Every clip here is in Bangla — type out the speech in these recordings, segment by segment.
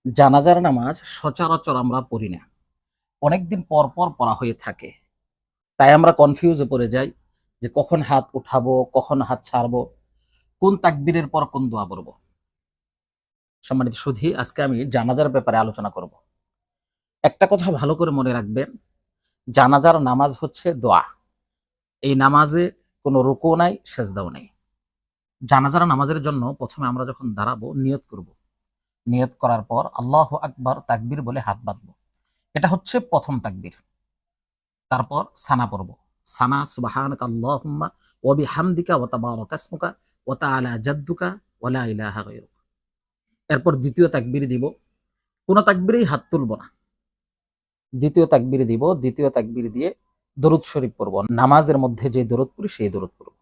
জানাজার নামাজ সচরাচর আমরা পড়ি না, অনেকদিন পর পর পড়া হয়ে থাকে। তাই আমরা কনফিউজে পড়ে যাই যে কখন হাত উঠাবো, কখন হাত ছাড়বো, কোন তাকবীরের পর কোন দোয়া পড়বো। সম্মানিত সুধী, আজকে আমি জানাজার ব্যাপারে আলোচনা করব। একটা কথা ভালো করে মনে রাখবেন, জানাজার নামাজ হচ্ছে দোয়া। এই নামাজে কোনো রুকু নাই, সেজদাও নাই। জানাজার নামাজের জন্য প্রথমে আমরা যখন দাঁড়াবো নিয়ত করব। নিয়ত করার পর আল্লাহু আকবার তাকবীর বলে হাত বাঁধবো। এটা হচ্ছে প্রথম তাকবীর। তারপর সানা পড়ব। সানা সুবহানাকা আল্লাহুম্মা ওয়া বিহামদিকা ওয়া তাবারাকা ইসমুকা ওয়া তাআলা জাদ্দুকা ওয়া লা ইলাহা গায়রুক। এরপর দ্বিতীয় তাকবীর দিব। কোন তাকবীরেই হাত তুলব না। দ্বিতীয় তাকবীর দিব, দ্বিতীয় তাকবীর দিয়ে দরুদ শরীফ পড়ব। নামাজের মধ্যে যে দরুদ পড়ি সেই দরুদ পড়ব।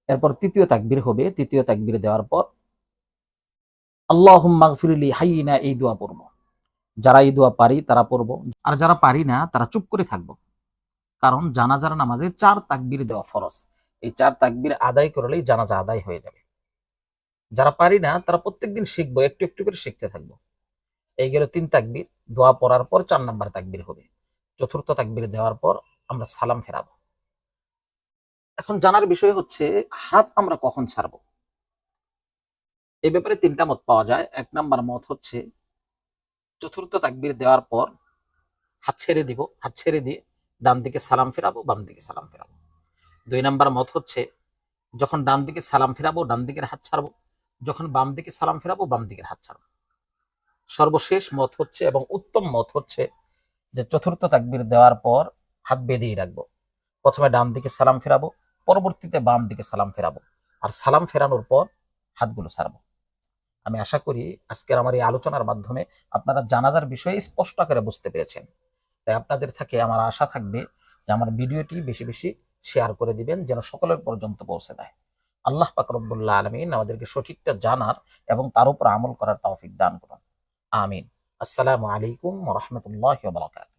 এরপর তৃতীয় তাকবীর হবে। তৃতীয় তাকবীর দেওয়ার পর আল্লাহুম্মা গফিরলি হাইয়িনা, এই দোয়া পড়ব। যারা এই দোয়া পারি তারা পড়ব, আর যারা পারি না তারা চুপ করে থাকবো। কারণ জানাজার নামাজে 4 তাকবীর দেওয়া ফরজ। এই 4 তাকবীর আদায় করলেই জানাজা আদায় হয়ে যাবে। যারা পারি না তারা প্রত্যেকদিন শিখবো, একটু একটু করে শিখতে থাকবো। এই গেল 3 তাকবীর। দোয়া পড়ার পর 4 নাম্বার তাকবীর হবে। চতুর্থ তাকবীর দেওয়ার পর আমরা সালাম ফেরাবো। এখন জানার বিষয় হচ্ছে হাত আমরা কখন ছাড়বো। এই ব্যাপারে 3টা মত পাওয়া যায়। 1 নাম্বার মত হচ্ছে চতুর্থ তাকবীর দেওয়ার পর হাত ছেড়ে দিব, হাত ছেড়ে দিয়ে ডান দিকে সালাম ফেরাবো, বাম দিকে সালাম ফেরাবো। 2 নাম্বার মত হচ্ছে যখন ডান দিকে সালাম ফেরাবো ডান দিকের হাত ছাড়বো, যখন বাম দিকে সালাম ফেরাবো বাম দিকের হাত ছাড়বো। সর্বশেষ মত হচ্ছে এবং উত্তম মত হচ্ছে যে চতুর্থ তাকবীর দেওয়ার পর হাত বেঁধেই রাখবো। প্রথমে ডান দিকে সালাম ফেরাবো, পরবর্তীতে বাম দিকে সালাম ফেরাবো, আর সালাম ফেরানোর পর হাতগুলো ছাড়বো। আমি আশা করি আজকের আমার এই আলোচনার মাধ্যমে আপনারা জানাজার বিষয়ে স্পষ্ট করে বুঝতে পেরেছেন। তাই আপনাদের থেকে আমার আশা থাকবে যে আমার ভিডিওটি বেশি বেশি শেয়ার করে দিবেন, যেন সকলের পর্যন্ত পৌঁছে দেয়। আল্লাহ পাক রব্বুল আলামিন আমাদেরকে সঠিকটা জানার এবং তার উপর আমল করার তৌফিক দান করুন। আমিন। আসসালামু আলাইকুম ওয়া রাহমাতুল্লাহি ওয়া বারাকাতুহু।